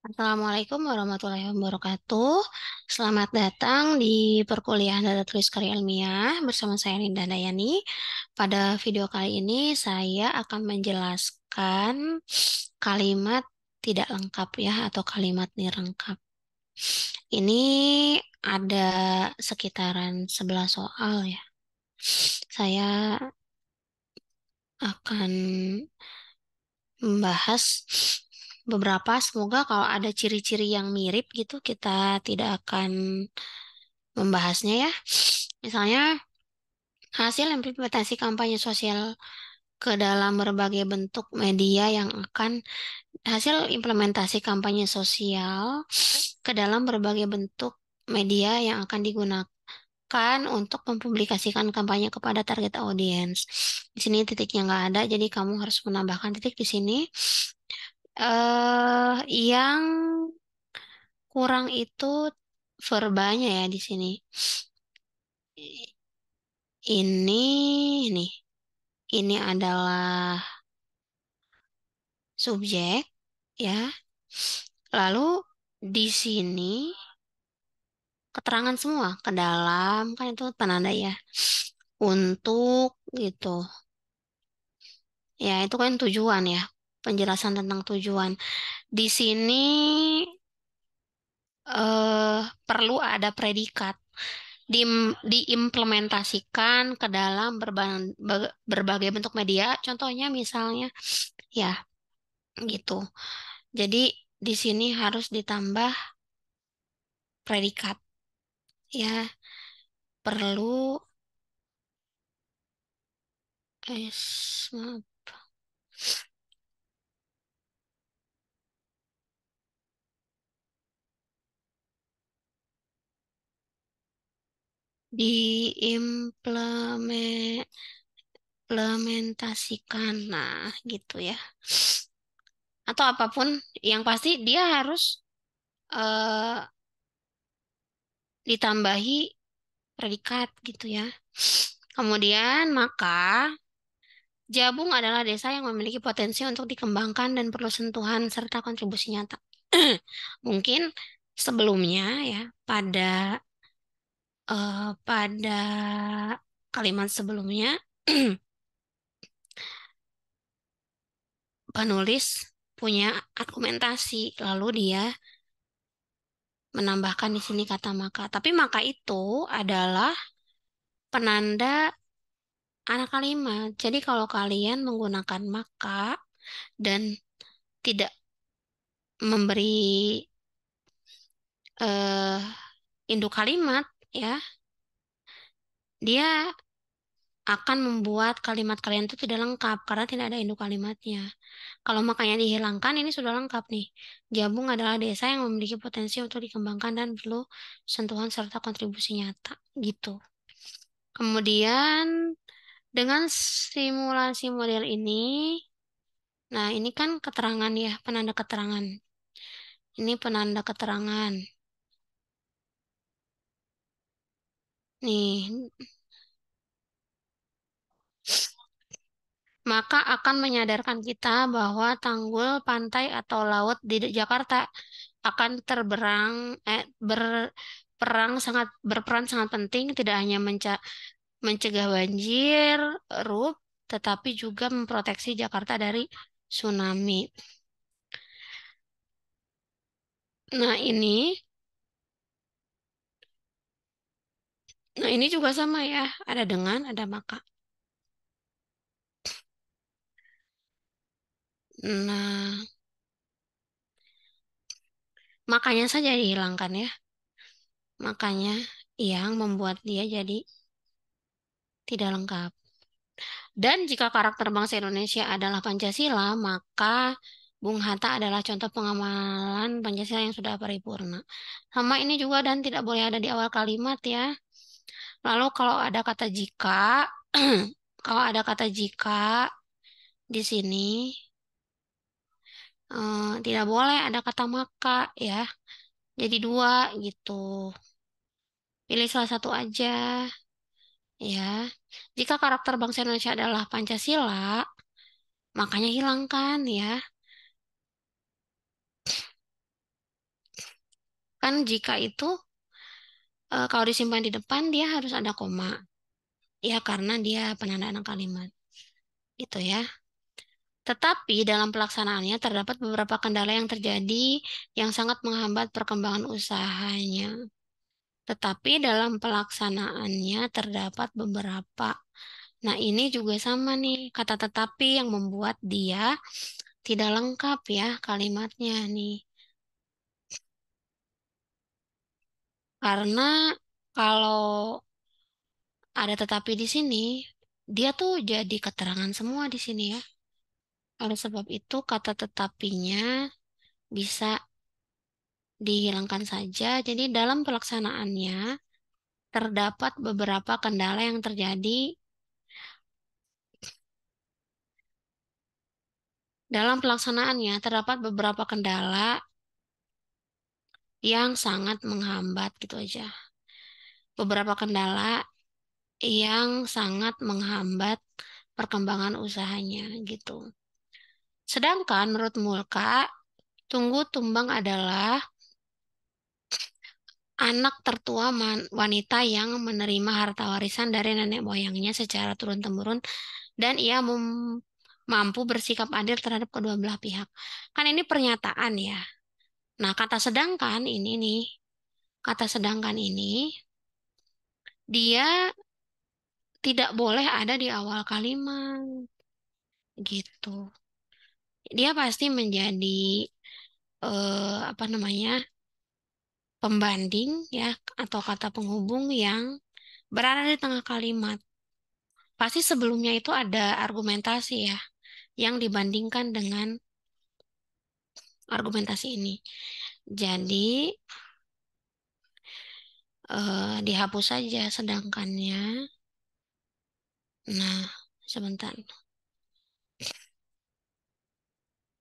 Assalamualaikum warahmatullahi wabarakatuh. Selamat datang di perkuliahan data tulis karya ilmiah bersama saya Linda Dayani. Pada video kali ini saya akan menjelaskan kalimat tidak lengkap ya atau kalimat nirengkap. Ini ada sekitaran 11 soal ya. Saya akan membahas beberapa, semoga kalau ada ciri-ciri yang mirip gitu kita tidak akan membahasnya ya. Misalnya hasil implementasi kampanye sosial ke dalam berbagai bentuk media yang akan hasil implementasi kampanye sosial ke dalam berbagai bentuk media yang akan digunakan untuk mempublikasikan kampanye kepada target audiens. Di sini titiknya nggak ada, jadi kamu harus menambahkan titik di sini. Yang kurang itu verbanya ya di sini. Ini nih, ini adalah subjek ya. Lalu di sini keterangan semua ke dalam kan itu penanda ya. Untuk gitu. Ya, itu kan tujuan ya. Penjelasan tentang tujuan. Di sini perlu ada predikat diimplementasikan ke dalam berbagai bentuk media. Contohnya misalnya ya gitu. Jadi di sini harus ditambah predikat ya. Perlu maaf, diimplementasikan. Nah, gitu ya. Atau apapun yang pasti dia harus eh, ditambahi predikat gitu ya. Kemudian maka Jabung adalah desa yang memiliki potensi untuk dikembangkan dan perlu sentuhan serta kontribusi nyata. Mungkin sebelumnya ya pada kalimat sebelumnya penulis punya argumentasi lalu dia menambahkan di sini kata maka. Tapi maka itu adalah penanda anak kalimat. Jadi kalau kalian menggunakan maka dan tidak memberi eh induk kalimat ya, dia akan membuat kalimat kalian itu tidak lengkap karena tidak ada induk kalimatnya. Kalau makanya dihilangkan, ini sudah lengkap nih. Jabung adalah desa yang memiliki potensi untuk dikembangkan dan perlu sentuhan serta kontribusi nyata gitu. Kemudian dengan simulasi model ini, nah ini kan keterangan ya, penanda keterangan. Ini penanda keterangan. Nih, maka akan menyadarkan kita bahwa tanggul, pantai, atau laut di Jakarta akan berperan sangat penting tidak hanya mencegah banjir, rob, tetapi juga memproteksi Jakarta dari tsunami. Nah ini juga sama ya, ada dengan, ada maka. Nah, makanya saja dihilangkan ya. Makanya yang membuat dia jadi tidak lengkap. Dan jika karakter bangsa Indonesia adalah Pancasila, maka Bung Hatta adalah contoh pengamalan Pancasila yang sudah paripurna. Sama ini juga dan tidak boleh ada di awal kalimat ya. Lalu kalau ada kata jika, kalau ada kata jika di sini tidak boleh ada kata maka ya. Jadi dua gitu. Pilih salah satu aja ya. Jika karakter bangsa Indonesia adalah Pancasila, makanya hilangkan ya. Kan jika itu kalau disimpan di depan dia harus ada koma. Ya karena dia penandaan kalimat. Itu ya. Tetapi dalam pelaksanaannya terdapat beberapa kendala yang terjadi yang sangat menghambat perkembangan usahanya. Tetapi dalam pelaksanaannya terdapat beberapa. Nah, ini juga sama nih, kata tetapi yang membuat dia tidak lengkap ya kalimatnya nih. Karena kalau ada tetapi di sini, dia tuh jadi keterangan semua di sini ya. Oleh sebab itu, kata tetapinya bisa dihilangkan saja. Jadi dalam pelaksanaannya terdapat beberapa kendala yang terjadi dalam pelaksanaannya terdapat beberapa kendala yang sangat menghambat gitu aja. Beberapa kendala yang sangat menghambat perkembangan usahanya gitu. Sedangkan menurut Mulka, tunggu tumbang adalah anak tertua wanita yang menerima harta warisan dari nenek moyangnya secara turun-temurun dan ia mampu bersikap adil terhadap kedua belah pihak. Kan ini pernyataan ya. Nah, kata sedangkan ini nih, kata sedangkan ini dia tidak boleh ada di awal kalimat gitu. Dia pasti menjadi apa namanya? Pembanding ya atau kata penghubung yang berada di tengah kalimat. Pasti sebelumnya itu ada argumentasi ya yang dibandingkan dengan argumentasi ini. Jadi dihapus saja sedangkannya. Nah, sebentar.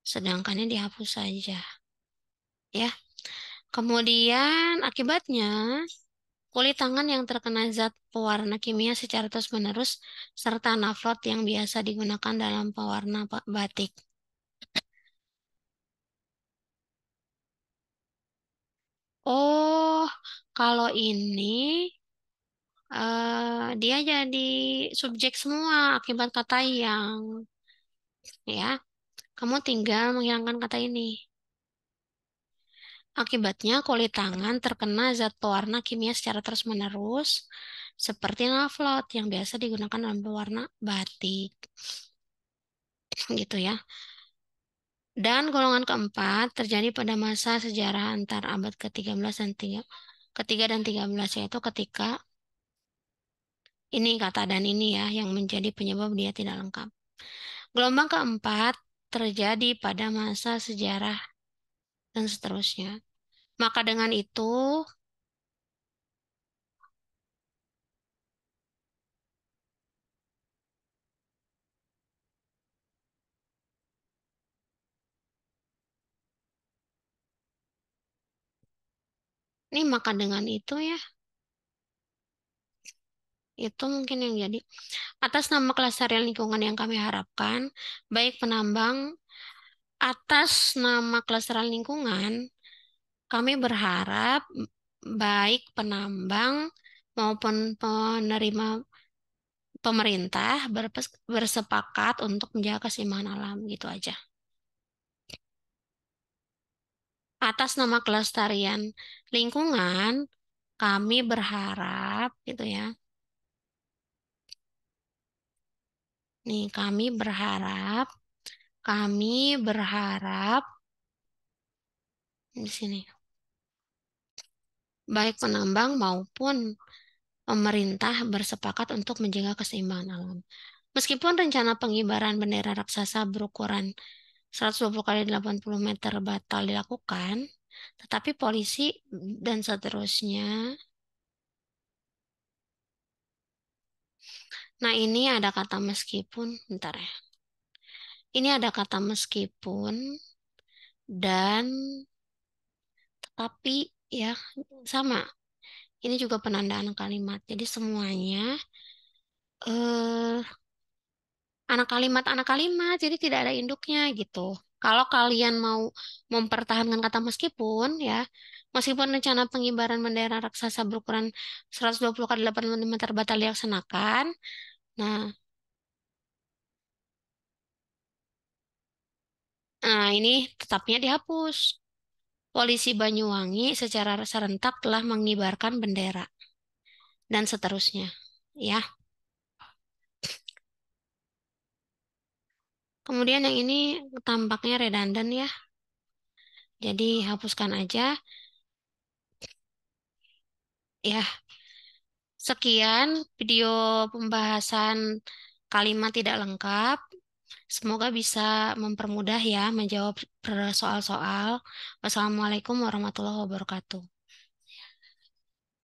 Sedangkannya dihapus saja ya. Kemudian akibatnya kulit tangan yang terkena zat pewarna kimia secara terus-menerus serta naflot yang biasa digunakan dalam pewarna batik. Oh, kalau ini dia jadi subjek semua akibat kata yang, ya. Kamu tinggal menghilangkan kata ini. Akibatnya kulit tangan terkena zat pewarna kimia secara terus-menerus seperti naflot yang biasa digunakan dalam pewarna batik. Gitu ya. Dan golongan keempat terjadi pada masa sejarah antar abad ke-13 dan ketiga dan 13 yaitu ketika ini kata dan ini ya yang menjadi penyebab dia tidak lengkap. Gelombang keempat terjadi pada masa sejarah dan seterusnya. Maka dengan itu, ini maka dengan itu ya, itu mungkin yang jadi. Atas nama kelestarian lingkungan yang kami harapkan, baik penambang, atas nama kelestarian lingkungan, kami berharap baik penambang maupun penerima pemerintah bersepakat untuk menjaga keseimbangan alam gitu aja. Atas nama kelestarian lingkungan, kami berharap gitu ya. Nih, kami berharap di sini baik penambang maupun pemerintah bersepakat untuk menjaga keseimbangan alam. Meskipun rencana pengibaran bendera raksasa berukuran 120 kali 80 meter batal dilakukan, tetapi polisi dan seterusnya. Nah, ini ada kata meskipun, bentar ya. Ini ada kata meskipun dan tetapi ya sama. Ini juga penandaan kalimat. Jadi semuanya anak kalimat, jadi tidak ada induknya gitu. Kalau kalian mau mempertahankan kata meskipun ya, meskipun rencana pengibaran bendera raksasa berukuran 120 kali 80 meter batal dilaksanakan, nah, ini tetapnya dihapus. Polisi Banyuwangi secara serentak telah mengibarkan bendera dan seterusnya. Ya. Kemudian yang ini tampaknya redundant ya. Jadi hapuskan aja. Ya, sekian video pembahasan kalimat tidak lengkap. Semoga bisa mempermudah ya menjawab soal-soal. Wassalamualaikum warahmatullahi wabarakatuh.